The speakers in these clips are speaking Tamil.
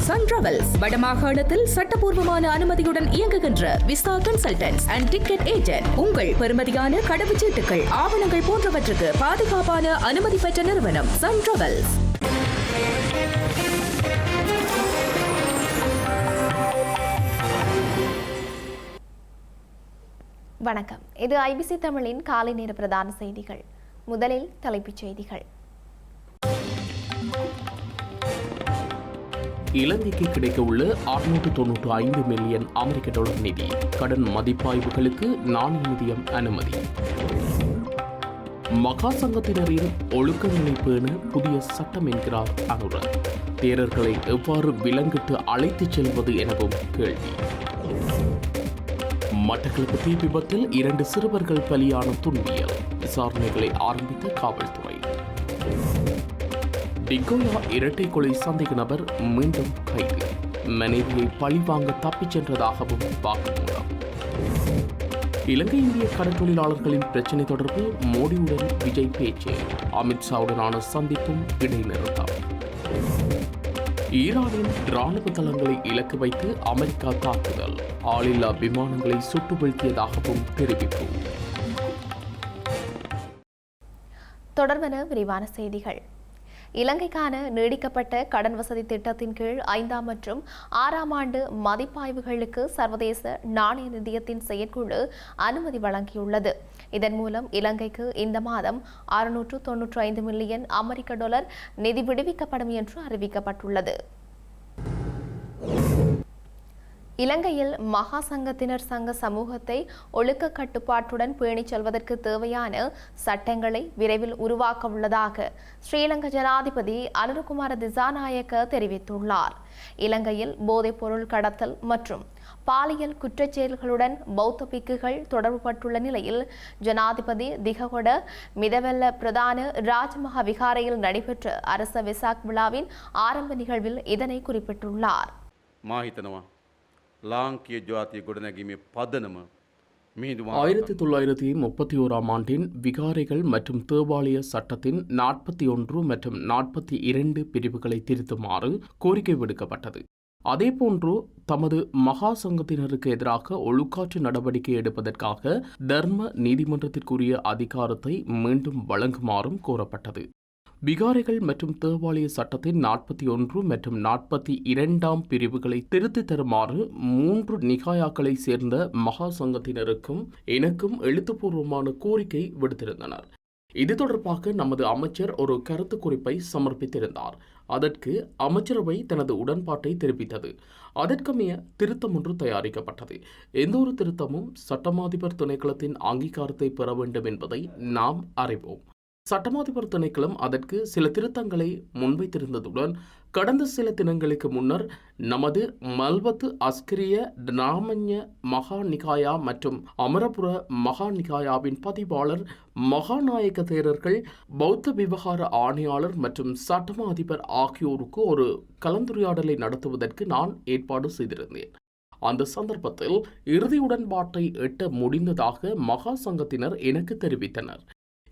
சன் டிராவல்ஸ் வடமாகாணத்தில் சட்டபூர்வமான அனுமதியுடன் இயங்குகின்ற visa consultants and ticket agent. உங்கள் பெறுமதியான கடவுச்சீட்டுகள், ஆவணங்கள் போன்றவற்றுக்கு பாதுகாப்பான அனுமதி பெற்ற நிறுவனம் சன் டிராவல்ஸ். வணக்கம். இது ஐபிசி தமிழின் காலை நேர பிரதான செய்திகள். முதலில் தலைப்புச் செய்திகள். இலங்கைக்கு கிடைக்க உள்ள 695 மில்லியன் அமெரிக்க டாலர் நிதி கடன் மதிப்பாய்வுகளுக்கு நாணய நிதியம் அனுமதி. மகா சங்கத்தினரின் ஒழுக்கங்களை பேண புதிய சட்டம் என்கிறார் அனுர. தேரர்களை எவ்வாறு விலங்கிட்டு அழைத்துச் செல்வது எனவும் கேள்வி. மட்டக்களப்பு தீ விபத்தில் 2 சிறுவர்கள் பலியான துன்பியல் விசாரணைகளை ஆரம்பித்த காவல்துறை. டிகோயா இரட்டை கொலை சந்தேக நபர் மீண்டும் கைது. மனைவியை பழிவாங்க தப்பிச் சென்றதாகவும் வாக்குமூலம். இலங்கை இந்திய கடற்தொழிலாளர்களின் பிரச்சினை தொடர்பு மோடியுடன் விஜய் பேச்சு. அமித்ஷாவுடனான சந்திப்பும் இடைநிறுத்தம். ஈரானின் ராணுவ தளங்களை இலக்கு வைத்து அமெரிக்கா தாக்குதல். ஆளில்லா விமானங்களை சுட்டு வீழ்த்தியதாகவும் தெரிவிப்பு. தொடர்பான விரிவான செய்திகள். இலங்கைக்கான நீடிக்கப்பட்ட கடன் வசதி திட்டத்தின் கீழ் 5ஆம் மற்றும் 6ஆம் ஆண்டு மதிப்பாய்வுகளுக்கு சர்வதேச நாணய நிதியத்தின் செயற்குழு அனுமதி வழங்கியுள்ளது. இதன் மூலம் இலங்கைக்கு இந்த மாதம் 695 மில்லியன் அமெரிக்க டாலர் நிதி விடுவிக்கப்படும் என்று அறிவிக்கப்பட்டுள்ளது. இலங்கையில் மகா சங்கத்தினர் சங்க சமூகத்தை ஒழுக்க கட்டுப்பாட்டுடன் பேணிச் செல்வதற்கு தேவையான சட்டங்களை விரைவில் உருவாக்க உள்ளதாக ஸ்ரீலங்கா ஜனாதிபதி அனுரகுமார திசாநாயக்க தெரிவித்துள்ளார். இலங்கையில் போதைப்பொருள் கடத்தல் மற்றும் பாலியல் குற்றச்செயல்களுடன் பௌத்த பிக்குகள் தொடர்புபட்டுள்ள நிலையில் ஜனாதிபதி திககொட மிதவெல்ல பிரதான ராஜமகா விகாரையில் நடைபெற்ற அரச வெசாக் விழாவின் ஆரம்ப நிகழ்வில் இதனை குறிப்பிட்டுள்ளார். ලාංකීය ජාතිය ගොඩනැගීමේ පදනම 1931ஆம் ஆண்டின் விகாரைகள் மற்றும் தேவாலய சட்டத்தின் 41 மற்றும் 42 பிரிவுகளை திருத்துமாறு கோரிக்கை விடுக்கப்பட்டது. அதேபோன்று தமது மகா சங்கத்தினருக்கு எதிராக ஒழுக்காற்று நடவடிக்கை எடுப்பதற்காக தர்ம நீதிமன்றத்திற்குரிய அதிகாரத்தை மீண்டும் வழங்குமாறும் கோரப்பட்டது. விகாரைகள் மற்றும் தேவாலய சட்டத்தின் 41 மற்றும் 42ஆம் பிரிவுகளை திருத்தித் தருமாறு 3 நிகாயாக்களை சேர்ந்த மகா சங்கத்தினருக்கும் எனக்கும் எழுத்துப்பூர்வமான கோரிக்கை விடுத்திருந்தனர். இது தொடர்பாக நமது அமைச்சர் ஒரு கருத்து குறிப்பை சமர்ப்பித்திருந்தார். அதற்கு அமைச்சரவை தனது உடன்பாட்டை தெரிவித்தது. அதற்கமைய திருத்தம் ஒன்று தயாரிக்கப்பட்டது. எந்தொரு திருத்தமும் சட்டமாதிபர் திணைக்களத்தின் அங்கீகாரத்தை பெற வேண்டும் என்பதை நாம் அறிவோம். சட்டமாதிபர் திணைக்களம் அதற்கு சில திருத்தங்களை முன்வைத்திருந்ததுடன் கடந்த சில தினங்களுக்கு முன்னர் நமது மல்வத்து அஸ்கிரிய நாமன்ய மகா நிகாயா மற்றும் அமரபுர மகா நிகாயாவின் பதிவாளர் மகாநாயக்க தேரர்கள், பௌத்த விவகார ஆணையாளர் மற்றும் சட்டமா அதிபர் ஆகியோருக்கு ஒரு கலந்துரையாடலை நடத்துவதற்கு நான் ஏற்பாடு செய்திருந்தேன். அந்த சந்தர்ப்பத்தில் இறுதி உடன்பாட்டை எட்ட முடிந்ததாக மகா சங்கத்தினர் எனக்கு தெரிவித்தனர்.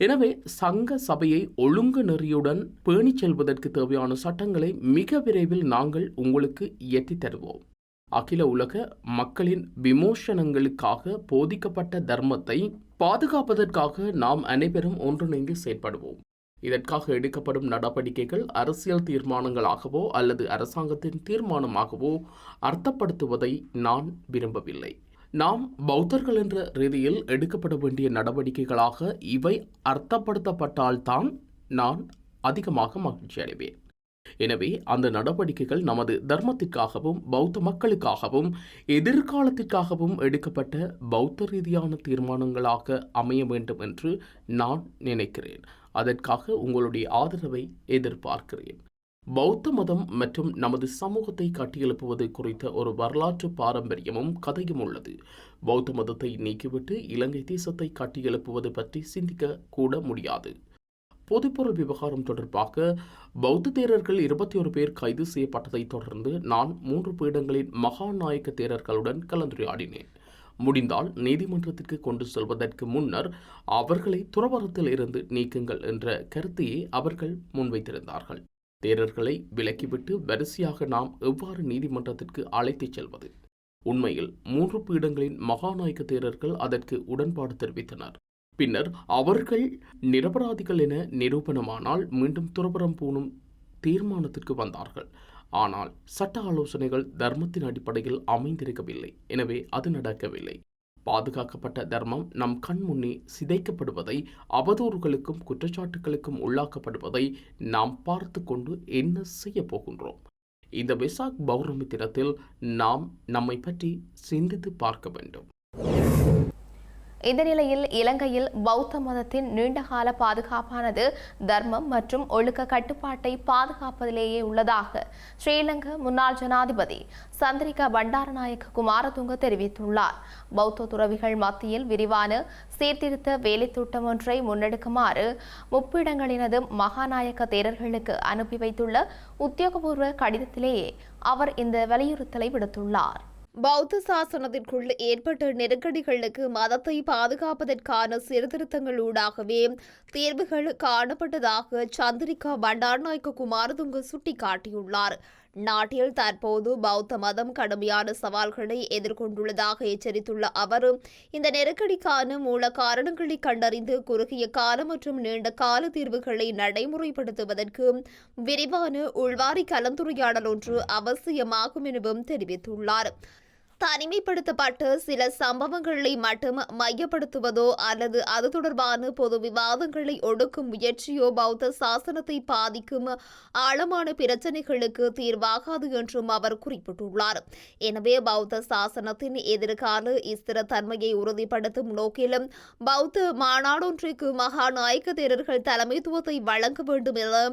எனவே சங்க சபையை ஒழுங்கு நெறியுடன் பேணிச் செல்வதற்கு தேவையான சட்டங்களை மிக விரைவில் நாங்கள் உங்களுக்கு இயற்றித் தருவோம். அகில உலக மக்களின் விமோசனங்களுக்காக போதிக்கப்பட்ட தர்மத்தை பாதுகாப்பதற்காக நாம் அனைவரும் ஒன்றிணைந்து செயற்படுவோம். இதற்காக எடுக்கப்படும் நடவடிக்கைகள் அரசியல் தீர்மானங்களாகவோ அல்லது அரசாங்கத்தின் தீர்மானமாகவோ அர்த்தப்படுத்துவதை நான் விரும்பவில்லை. நாம் பௌத்தர்கள் என்ற ரீதியில் எடுக்கப்பட வேண்டிய நடவடிக்கைகளாக இவை அர்த்தப்படுத்தப்பட்டால்தான் நான் அதிகமாக மகிழ்ச்சி அடைவேன். எனவே அந்த நடவடிக்கைகள் நமது தர்மத்திற்காகவும் பௌத்த மக்களுக்காகவும் எதிர்காலத்திற்காகவும் எடுக்கப்பட்ட பௌத்த ரீதியான தீர்மானங்களாக அமைய வேண்டும் என்று நான் நினைக்கிறேன். அதற்காக உங்களுடைய ஆதரவை எதிர்பார்க்கிறேன். பௌத்த மதம் மற்றும் நமது சமூகத்தை கட்டியெழுப்புவது குறித்த ஒரு வரலாற்று பாரம்பரியமும் கதையும் உள்ளது. பௌத்த மதத்தை நீக்கிவிட்டு இலங்கை தேசத்தை கட்டியெழுப்புவது பற்றி சிந்திக்க கூட முடியாது. பொதுப்பொருள் விவகாரம் தொடர்பாக பௌத்த தேரர்கள் 21 பேர் கைது செய்யப்பட்டதை தொடர்ந்து நான் 3 பீடங்களின் மகாநாயக்க தேரர்களுடன் கலந்துரையாடினேன். முடிந்தால் நீதிமன்றத்திற்கு கொண்டு செல்வதற்கு முன்னர் அவர்களை துறவரத்தில் இருந்து நீக்குங்கள் என்ற கருத்தையே அவர்கள் முன்வைத்திருந்தார்கள். தேரர்களை விலக்கிவிட்டு வரிசையாக நாம் எவ்வாறு நீதிமன்றத்திற்கு அழைத்துச் செல்வது? உண்மையில் 3 பீடங்களின் மகாநாயக்க தேரர்கள் அதற்கு உடன்பாடு தெரிவித்தனர். பின்னர் அவர்கள் நிரபராதிகள் என நிரூபணமானால் மீண்டும் துறவறம் பூணும் தீர்மானத்திற்கு வந்தார்கள். ஆனால் சட்ட ஆலோசனைகள் தர்மத்தின் அடிப்படையில் அமைந்திருக்கவில்லை. எனவே அது நடக்கவில்லை. பாதுகாக்கப்பட்ட தர்மம் நம் கண் முன்னே சிதைக்கப்படுவதை, அவதூறுகளுக்கும் குற்றச்சாட்டுகளுக்கும் உள்ளாக்கப்படுவதை நாம் பார்த்து கொண்டு என்ன செய்ய போகின்றோம்? இந்த வெசாக் பௌர்ணமி தினத்தில் நாம் நம்மை பற்றி சிந்தித்து பார்க்க வேண்டும். இந்த நிலையில் இலங்கையில் பௌத்த மதத்தின் நீண்டகால பாதுகாப்பானது தர்மம் மற்றும் ஒழுக்க கட்டுப்பாட்டை பாதுகாப்பதிலேயே உள்ளதாக ஸ்ரீலங்கா முன்னாள் ஜனாதிபதி சந்திரிகா பண்டாரநாயக்க குமாரதுங்க தெரிவித்துள்ளார். பௌத்த துறவிகள் மத்தியில் விரிவான சீர்திருத்த வேலைத்திட்டம் ஒன்றை முன்னெடுக்குமாறு முப்பிடங்களினது மகாநாயக்க தேரர்களுக்கு அனுப்பி வைத்துள்ள உத்தியோகபூர்வ கடிதத்திலேயே அவர் இந்த வலியுறுத்தலை விடுத்துள்ளார். பௌத்த சாசனத்திற்குள் ஏற்பட்ட நெருக்கடிகளுக்கு மதத்தை பாதுகாப்பதற்கான சீர்திருத்தங்களூடாகவே தீர்வுகள் காணப்பட்டதாக சந்திரிகா பண்டாரநாயக்க குமாரதுங்க சுட்டிக்காட்டியுள்ளார். நாட்டில் தற்போது பௌத்த மதம் கடுமையான சவால்களை எதிர்கொண்டுள்ளதாக எச்சரித்துள்ள அவர், இந்த நெருக்கடிக்கான மூல காரணங்களை கண்டறிந்து குறுகிய கால மற்றும் நீண்ட கால தீர்வுகளை நடைமுறைப்படுத்துவதற்கு விரிவான உள்வாரி கலந்துரையாடல் ஒன்று அவசியமாகும் எனவும் தெரிவித்துள்ளார். தனிமைப்படுத்தப்பட்ட சில சம்பவங்களை மட்டும் மையப்படுத்துவதோ அல்லது அது தொடர்பான பொது விவாதங்களை ஒடுக்கும் முயற்சியோ பௌத்த சாசனத்தை பாதிக்கும் ஆழமான பிரச்சினைகளுக்கு தீர்வாகாது என்றும் அவர் குறிப்பிட்டுள்ளார். எனவே பௌத்த சாசனத்தின் எதிர்கால ஸ்திரத்தன்மையை உறுதிப்படுத்தும் நோக்கிலும் பௌத்த மாநாடொன்றிற்கு மகாநாயக்க தேரர்கள் தலைமைத்துவத்தை வழங்க வேண்டும் என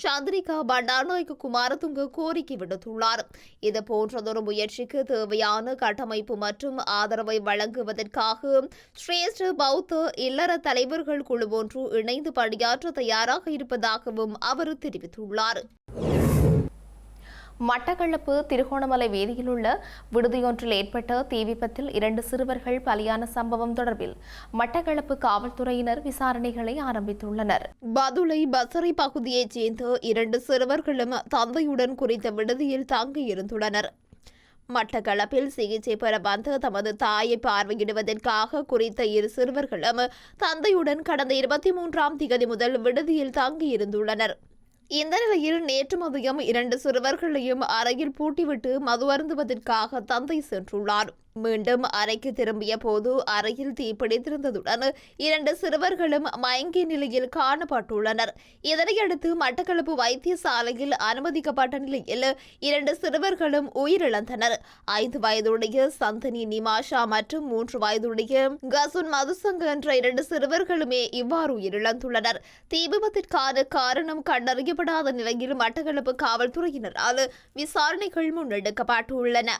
சந்திரிகா பண்டாரநாயக்க குமாரதுங்க கோரிக்கை விடுத்துள்ளார். இதுபோன்றதொரு முயற்சிக்கு தேவையான கட்டமைப்பு மற்றும் ஆதரவை வழங்குவதற்காக சிரேஷ்ட பௌத்த இல்லற தலைவர்கள் குழு ஒன்று இணைந்து பணியாற்ற தயாராக இருப்பதாகவும் அவர் தெரிவித்துள்ளார். மட்டக்களப்பு திருகோணமலை வீதியில் உள்ள விடுதியொன்றில் ஏற்பட்ட தீ விபத்தில் 2 சிறுவர்கள் பலியான சம்பவம் தொடர்பில் மட்டக்களப்பு காவல்துறையினர் விசாரணைகளை ஆரம்பித்துள்ளனர். பதுளை பசறை பகுதியைச் சேர்ந்த 2 சிறுவர்களும் தந்தையுடன் குறித்த விடுதியில் தங்கியிருந்துள்ளனர். மட்டக்களப்பில் சிகிச்சை பெற வந்த தமது தாயை பார்வையிடுவதற்காக குறித்த 2 சிறுவர்களும் தந்தையுடன் கடந்த 23ஆம் தேதி முதல் விடுதியில் தங்கியிருந்துள்ளனர். இந்த நிலையில் நேற்று மதியம் 2 சிறுவர்களையும் அறையில் பூட்டிவிட்டு மது அருந்துவதற்காக தந்தை சென்றுள்ளார். மீண்டும் அறைக்கு திரும்பிய போது அறையில் தீப்பிடித்திருந்ததுடன் 2 சிறுவர்களும் மயங்கிய நிலையில் காணப்பட்டுள்ளனர். இதனையடுத்து மட்டக்களப்பு வைத்தியசாலையில் அனுமதிக்கப்பட்ட நிலையில் 2 சிறுவர்களும் உயிரிழந்தனர். 5 வயதுடைய சந்தனி நிமாஷா மற்றும் 3 வயதுடைய கசுன் மதுசங்க என்ற 2 சிறுவர்களுமே இவ்வாறு உயிரிழந்துள்ளனர். தீ விபத்திற்கான காரணம் கண்டறியப்படாத நிலையில் மட்டக்களப்பு காவல்துறையினரால் விசாரணைகள் முன்னெடுக்கப்பட்டுள்ளன.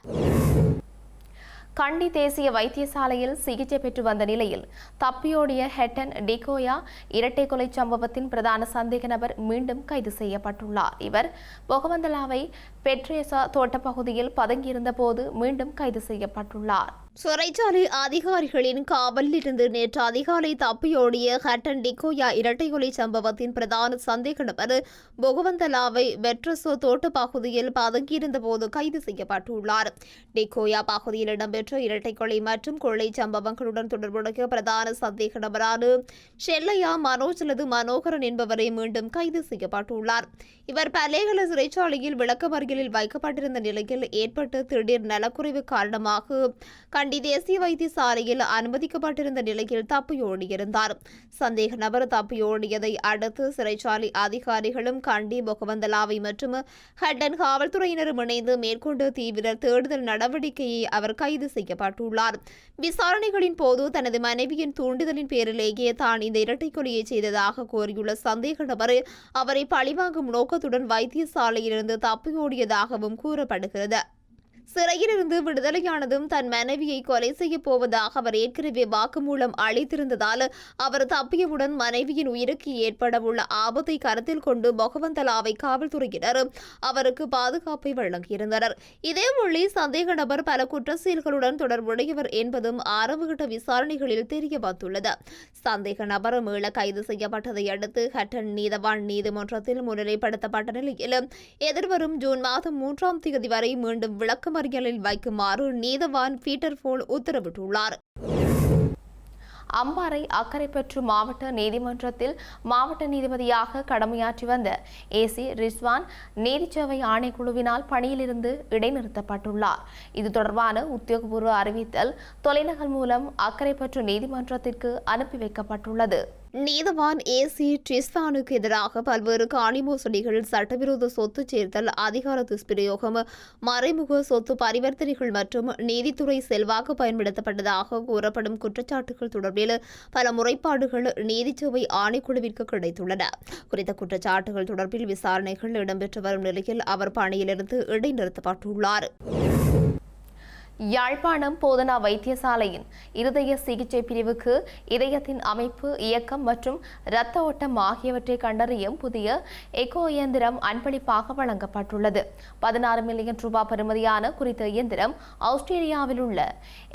கண்டி தேசிய வைத்தியசாலையில் சிகிச்சை பெற்று வந்த நிலையில் தப்பியோடிய ஹெட்டன் டிகோயா இரட்டை கொலை சம்பவத்தின் பிரதான சந்தேக நபர் மீண்டும் கைது செய்யப்பட்டுள்ளார். இவர் பொகவந்தலாவை பெட்ரேசா தோட்டப்பகுதியில் பதுங்கியிருந்த போது மீண்டும் கைது செய்யப்பட்டுள்ளார். சிறைச்சாலை அதிகாரிகளின் காவலில் இருந்து நேற்று அதிகாலை தப்பியோடிய ஹட்டன் டிகோயா இரட்டை கொலை சம்பவத்தின் பிரதான சந்தேக நபர் பொகவந்தலாவை பெட்ரேசா தோட்ட பகுதியில் பதுங்கியிருந்த போது கைது செய்யப்பட்டுள்ளார். டிகோயா பகுதியில் இடம்பெற்ற இரட்டை கொலை மற்றும் கொள்ளை சம்பவங்களுடன் தொடர்புடைய பிரதான சந்தேக நபரான ஷெல்லையா மனோஜ் அல்லது மனோகரன் என்பவரை மீண்டும் கைது செய்யப்பட்டுள்ளார். இவர் பலேகல சிறைச்சாலையில் விளக்கமறியலில் வைக்கப்பட்டிருந்த நிலையில் ஏற்பட்ட திடீர் நலக்குறைவு காரணமாக கண்டி தேசிய வைத்தியசாலையில் அனுமதிக்கப்பட்டிருந்த நிலையில் தப்பியோடியிருந்தார். சந்தேக நபர் தப்பியோடியதை அடுத்து சிறைச்சாலை அதிகாரிகளும் கண்டி பொகவந்தலாவை மற்றும் ஹட்டன் காவல்துறையினரும் இணைந்து மேற்கொண்ட தீவிர தேடுதல் நடவடிக்கையை அவர் கைது செய்யப்பட்டுள்ளார். விசாரணைகளின் போது தனது மனைவியின் தூண்டுதலின் பேரிலேயே தான் இந்த இரட்டை கொலையை செய்ததாக கோரியுள்ள சந்தேக நபர் அவரை பழிவாங்கும் நோக்கத்துடன் வைத்தியசாலையிலிருந்து தப்பியோடியதாகவும் கூறப்படுகிறது. சிறையிலிருந்து விடுதலையானதும் தன் மனைவியை கொலை செய்ய போவதாக அவர் ஏற்கனவே வாக்குமூலம் அளித்திருந்ததால் அவர் தப்பியவுடன் மனைவியின் உயிருக்கு ஏற்படவுள்ள ஆபத்தை கருத்தில் கொண்டு பொகவந்தலாவை காவல்துறையினர் அவருக்கு பாதுகாப்பை வழங்கியிருந்தனர். இதேவேளை சந்தேக நபர் பல குற்ற செயல்களுடன் தொடர்புடையவர் என்பதும் ஆரம்பகட்ட விசாரணைகளில் தெரிய வந்துள்ளது. சந்தேக நபர் மீள கைது செய்யப்பட்டதை அடுத்து ஹட்டன் நீதவான் நீதிமன்றத்தில் முன்னிலைப்படுத்தப்பட்ட நிலையில் எதிர்வரும் ஜூன் மாதம் 3ஆம் தேதி வரை மீண்டும் விளக்கமறியலில் வைக்குமாறு நீதவான் பீட்டர் போல் உத்தரவிட்டுள்ளார். அம்பாறை அக்கரைப்பற்று மாவட்ட நீதிமன்றத்தில் மாவட்ட நீதிபதியாக கடமையாற்றி வந்த ஏசி ரிஸ்வான் நீதிச்சேவை ஆணைக்குழுவினால் பணியிலிருந்து இடைநிறுத்தப்பட்டுள்ளார். இது தொடர்பான உத்தியோகபூர்வ அறிவித்தல் தொலைநகல் மூலம் அக்கரைப்பற்று நீதிமன்றத்திற்கு அனுப்பி வைக்கப்பட்டுள்ளது. நீதவான் ஏசி ட்ரிஸ்வானுக்கு எதிராக பல்வேறு காணி மோசடிகள், சட்டவிரோத சொத்து சேர்த்தல், அதிகார துஷ்பிரயோகம், மறைமுக சொத்து பரிவர்த்தனைகள் மற்றும் நீதித்துறை செல்வாக்கு பயன்படுத்தப்பட்டதாக கூறப்படும் குற்றச்சாட்டுகள் தொடர்பில் பல முறைப்பாடுகள் நீதிச்சேவை ஆணைக்குழுவிற்கு கிடைத்துள்ளன. குறித்த குற்றச்சாட்டுகள் தொடர்பில் விசாரணைகள் இடம்பெற்று வரும் நிலையில் அவர் பணியிலிருந்து இடைநிறுத்தப்பட்டுள்ளார். யாழ்ப்பாணம் போதனா வைத்தியசாலையின் இருதய சிகிச்சை பிரிவுக்கு இதயத்தின் அமைப்பு, இயக்கம் மற்றும் இரத்த ஓட்டம் ஆகியவற்றை கண்டறியும் புதிய எக்கோ இயந்திரம் அன்பளிப்பாக வழங்கப்பட்டுள்ளது. 16 மில்லியன் ரூபாய் பெறுமதியான குறித்த இயந்திரம் ஆஸ்திரேலியாவில் உள்ள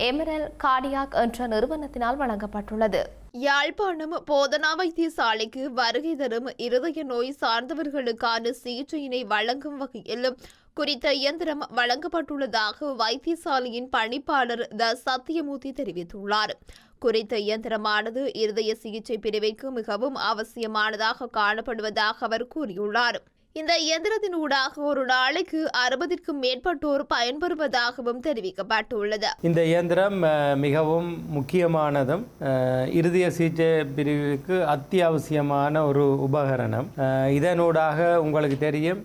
எமரல் கார்டியாக் என்ற நிறுவனத்தினால் வழங்கப்பட்டுள்ளது. யாழ்ப்பாணம் போதனா வைத்தியசாலைக்கு வருகை தரும் இருதய நோய் சார்ந்தவர்களுக்கான சிகிச்சையினை வழங்கும் வகையில் குறித்த இயந்திரம் வழங்கப்பட்டுள்ளதாக வைத்தியசாலையின் பணிப்பாளர் த சத்தியமூர்த்தி தெரிவித்துள்ளார். குறித்த இயந்திரமானது இருதய சிகிச்சை பிரிவிற்கு மிகவும் அவசியமானதாக காணப்படுவதாக அவர் கூறியுள்ளார். இந்த இயந்திரத்தின் ஊடாக ஒரு நாளைக்கு 60க்கும் மேற்பட்டோர் பயன்பெறுவதாகவும் தெரிவிக்கப்பட்டுள்ளது. இந்த இயந்திரம் மிகவும் முக்கியமானதும் இருதய சிகிச்சை பிரிவுக்கு அத்தியாவசியமான ஒரு உபகரணம். இதனூடாக உங்களுக்கு தெரியும்,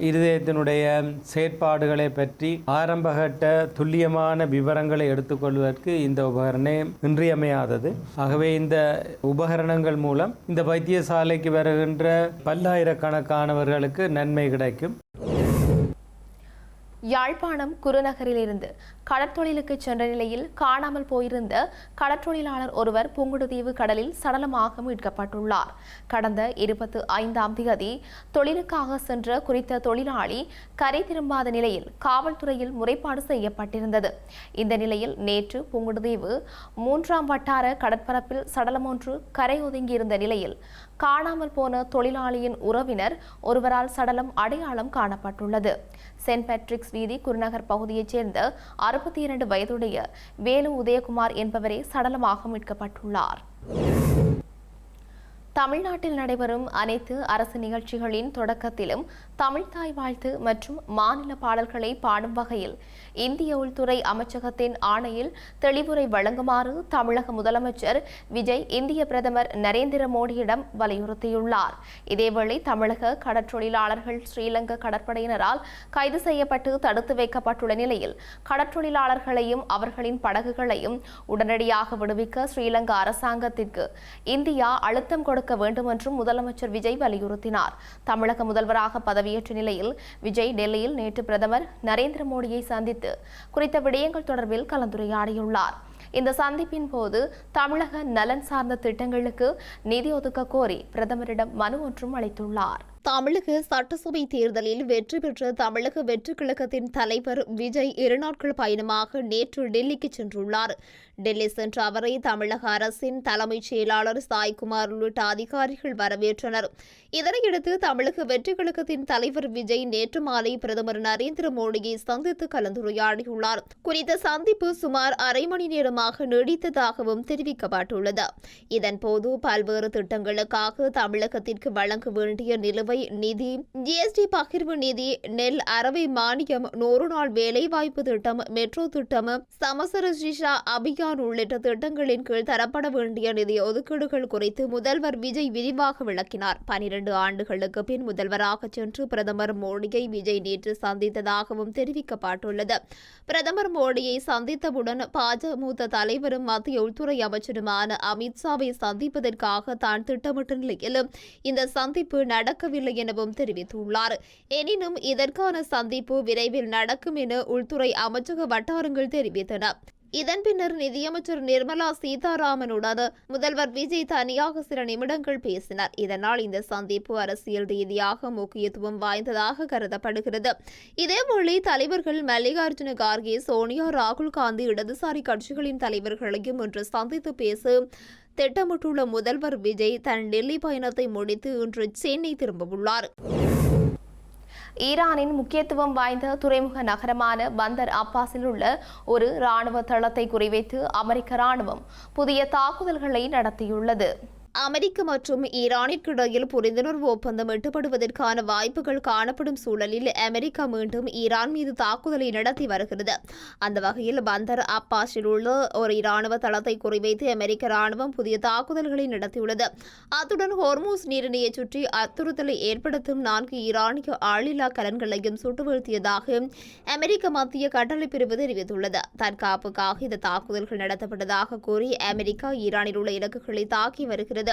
இருதயத்தினுடைய செயற்பாடுகளை பற்றி ஆரம்பகட்ட துல்லியமான விவரங்களை எடுத்துக்கொள்வதற்கு இந்த உபகரணம் இன்றியமையாதது. ஆகவே இந்த உபகரணங்கள் மூலம் இந்த வைத்தியசாலைக்கு வருகின்ற பல்லாயிரக்கணக்கானவர்கள் நன்மை கிடைக்கும். யாழ்ப்பாணம் குருநகரிலிருந்து கடற்தொழிலுக்கு சென்ற நிலையில் காணாமல் போயிருந்த கடற்றொழிலாளர் ஒருவர் புங்குடுதீவு கடலில் சடலமாக மீட்கப்பட்டுள்ளார். கடந்த 25ஆம் தேதி தொழிலுக்காக சென்ற குறித்த தொழிலாளி கரை திரும்பாத நிலையில் காவல்துறையில் முறைப்பாடு செய்யப்பட்டிருந்தது. இந்த நிலையில் நேற்று புங்குடுதீவு 3ஆம் வட்டார கடற்பரப்பில் சடலம் ஒன்று கரை ஒதுங்கியிருந்த நிலையில் காணாமல் போன தொழிலாளியின் உறவினர் ஒருவரால் சடலம் அடையாளம் காணப்பட்டுள்ளது. சென்ட் பேட்ரிக்ஸ் வீதி குருநகர் பகுதியைச் சேர்ந்த 62 வயதுடைய வேலு உதயகுமார் என்பவரே சடலமாக மீட்கப்பட்டுள்ளார். தமிழ்நாட்டில் நடைபெறும் அனைத்து அரசு நிகழ்ச்சிகளின் தொடக்கத்திலும் தமிழ்தாய் வாழ்த்து மற்றும் மாநில பாடல்களை பாடும் வகையில் இந்திய உள்துறை அமைச்சகத்தின் ஆணையில் தெளிவுரை வழங்குமாறு தமிழக முதலமைச்சர் விஜய் இந்திய பிரதமர் நரேந்திர மோடியிடம் வலியுறுத்தியுள்ளார். இதேவேளை தமிழக கடற்றொழிலாளர்கள் ஸ்ரீலங்கா கடற்படையினரால் கைது செய்யப்பட்டு தடுத்து வைக்கப்பட்டுள்ள நிலையில் கடற்றொழிலாளர்களையும் அவர்களின் படகுகளையும் உடனடியாக விடுவிக்க ஸ்ரீலங்கா அரசாங்கத்திற்கு இந்தியா அழுத்தம் கொடுக்க வேண்டும் என்றும் முதலமைச்சர் விஜய் வலியுறுத்தினார். தமிழக முதல்வராக பதவியேற்ற நிலையில் விஜய் டெல்லியில் நேற்று பிரதமர் நரேந்திர மோடியை சந்தித்து குறித்த விடயங்கள் தொடர்பில் கலந்துரையாடியுள்ளார். இந்த சந்திப்பின் போது தமிழக நலன் சார்ந்த திட்டங்களுக்கு நிதி ஒதுக்க கோரி பிரதமரிடம் மனு ஒன்றும் அளித்துள்ளார். தமிழக சட்டசபை தேர்தலில் வெற்றி பெற்ற தமிழக வெற்றி கழகத்தின் தலைவர் விஜய் 2 நாட்கள் பயணமாக நேற்று டெல்லிக்கு சென்றுள்ளார். டெல்லி சென்ற அவரை தமிழக அரசின் தலைமைச் செயலாளர் சாய்குமார் உள்ளிட்ட அதிகாரிகள் வரவேற்றனர். இதனையடுத்து தமிழக வெற்றி கழகத்தின் தலைவர் விஜய் நேற்று மாலை பிரதமர் நரேந்திர மோடியை சந்தித்து கலந்துரையாடியுள்ளார். குறித்த சந்திப்பு சுமார் அரை மணி நேரமாக நீடித்ததாகவும் தெரிவிக்கப்பட்டுள்ளது. இதன்போது பல்வேறு திட்டங்களுக்காக தமிழகத்திற்கு வழங்க வேண்டிய நிலுவை நிதி, ஜிஎஸ்டி பகிர்வு நிதி, நெல் அரவை மானியம், 100 நாள் வேலைவாய்ப்பு திட்டம், மெட்ரோ திட்டம், சமசர சிஷா அபியான் உள்ளிட்ட திட்டங்களின் கீழ் தரப்பட வேண்டிய நிதி ஒதுக்கீடுகள் குறித்து முதல்வர் விஜய் விரிவாக விளக்கினார். 12 ஆண்டுகளுக்கு பின் முதல்வராக சென்று பிரதமர் மோடியை விஜய் நேற்று சந்தித்ததாகவும் தெரிவிக்கப்பட்டுள்ளது. பிரதமர் மோடியை சந்தித்தவுடன் பாஜக மூத்த தலைவரும் மத்திய உள்துறை அமைச்சருமான அமித்ஷாவை சந்திப்பதற்காக தான் திட்டமிட்ட நிலையில் இந்த சந்திப்பு நடக்கவில்லை தெரியவில்லை எனவும் தெரிவித்துள்ளார். எனினும் இதற்கான சந்திப்பு விரைவில் நடக்கும் என உள்துறை அமைச்சக வட்டாரங்கள் தெரிவித்தன. இதன் பின்னர் நிதியமைச்சர் நிர்மலா சீதாராமனுடன் முதல்வர் விஜய் தனியாக சில நிமிடங்கள் பேசினார். இதனால் இந்த சந்திப்பு அரசியல் ரீதியாக முக்கியத்துவம் வாய்ந்ததாக கருதப்படுகிறது. இதேவேளை தலைவர்கள் மல்லிகார்ஜுன கார்கே, சோனியா, ராகுல் காந்தி, இடதுசாரி கட்சிகளின் தலைவர்களையும் இன்று சந்தித்து பேச திட்டமிட்டுள்ள முதல்வர் விஜய் தன் டெல்லி பயணத்தை முடித்து இன்று சென்னை திரும்பவுள்ளார். ஈரானின் முக்கியத்துவம் வாய்ந்த துறைமுக நகரமான பந்தர் அப்பாஸில் உள்ள ஒரு இராணுவ தளத்தை குறிவைத்து அமெரிக்க இராணுவம் புதிய தாக்குதல்களை நடத்தியுள்ளது. அமெரிக்க மற்றும் ஈரானிற்கு இடையில் புரிந்துணர்வு ஒப்பந்தம் எட்டப்படுவதற்கான வாய்ப்புகள் காணப்படும் சூழலில் அமெரிக்கா மீண்டும் ஈரான் மீது தாக்குதலை நடத்தி வருகிறது. அந்த வகையில் பந்தர் அப்பாஸில் உள்ள ஒரு இராணுவ தளத்தை குறிவைத்து அமெரிக்க ராணுவம் புதிய தாக்குதல்களை நடத்தியுள்ளது. அத்துடன் ஹோர்மூஸ் நீரிணையை சுற்றி அச்சுறுத்தலை ஏற்படுத்தும் 4 ஈரானிய ஆளில்லா கலன்களையும் சுட்டு வீழ்த்தியதாக அமெரிக்க மத்திய கட்டளை பிரிவு தெரிவித்துள்ளது. தற்காப்புக்காக இந்த தாக்குதல்கள் நடத்தப்பட்டதாக கூறி அமெரிக்கா ஈரானில் உள்ள இலக்குகளை தாக்கி வருகிறது.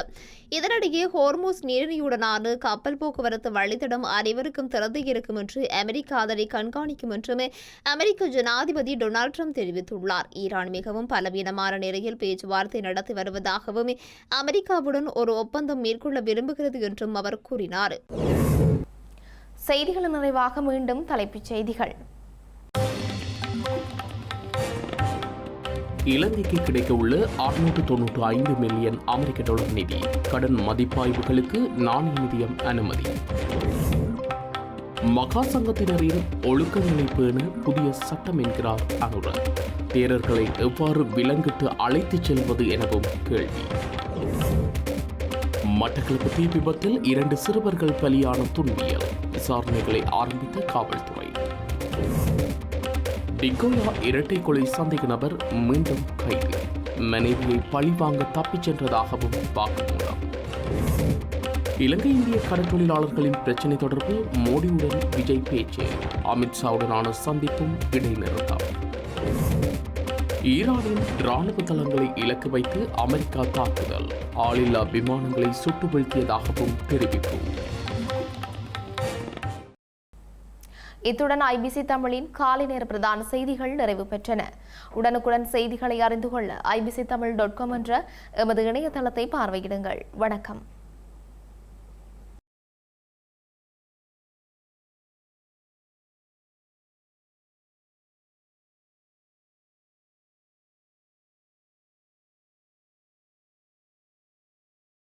இதனிடையே ஹோர்மூஸ் நீரிணையுடனான கப்பல் போக்குவரத்து வழித்தடம் அனைவருக்கும் திறந்து இருக்கும் என்று அமெரிக்கா அதனை கண்காணிக்கும் என்றும் அமெரிக்க ஜனாதிபதி டொனால்ட் ட்ரம்ப் தெரிவித்துள்ளார். ஈரான் மிகவும் பலவீனமான நிலையில் பேச்சுவார்த்தை நடத்தி வருவதாகவும் அமெரிக்காவுடன் ஒரு ஒப்பந்தம் மேற்கொள்ள விரும்புகிறது என்றும் அவர் கூறினார். செய்திகள் நிறைவாக மீண்டும் தலைப்புச் செய்திகள். இலங்கைக்கு கிடைக்க உள்ள 695 மில்லியன் அமெரிக்க டாலர் நிதி கடன் மதிப்பாய்வுகளுக்கு நாணய நிதியம் அனுமதி. மகா சங்கத்தினரின் ஒழுக்கங்களை பேண புதிய சட்டம் என்கிறார் அனுர. தேரர்களை எவ்வாறு விலங்கிட்டு அழைத்துச் செல்வது எனவும் கேள்வி. மட்டக்களப்பு தீ விபத்தில் 2 சிறுவர்கள் பலியான துன்பியல் விசாரணைகளை ஆரம்பித்த காவல்துறை. டிகோயா இரட்டை கொலை சந்தேக நபர் மீண்டும் கைது. மனைவியை பழிவாங்க தப்பிச் சென்றதாகவும் வாக்குமூலம். இலங்கை இந்திய கடற்தொழிலாளர்களின் பிரச்சினை தொடர்பில் மோடியுடன் விஜய் பேச்சு. அமித்ஷாவுடனான சந்திப்பும் இடைநிறுத்தம். ஈரானின் இராணுவ தளங்களை இலக்கு வைத்து அமெரிக்கா தாக்குதல். ஆளில்லா விமானங்களை சுட்டு வீழ்த்தியதாகவும் தெரிவிப்பு. இத்துடன் IBC தமிழின் காலை நேர பிரதான செய்திகள் நிறைவு பெற்றன. உடனுக்குடன் செய்திகளை அறிந்து கொள்ள ibctamil.com என்ற எமது இணையதளத்தை பார்வையிடுங்கள். வணக்கம்.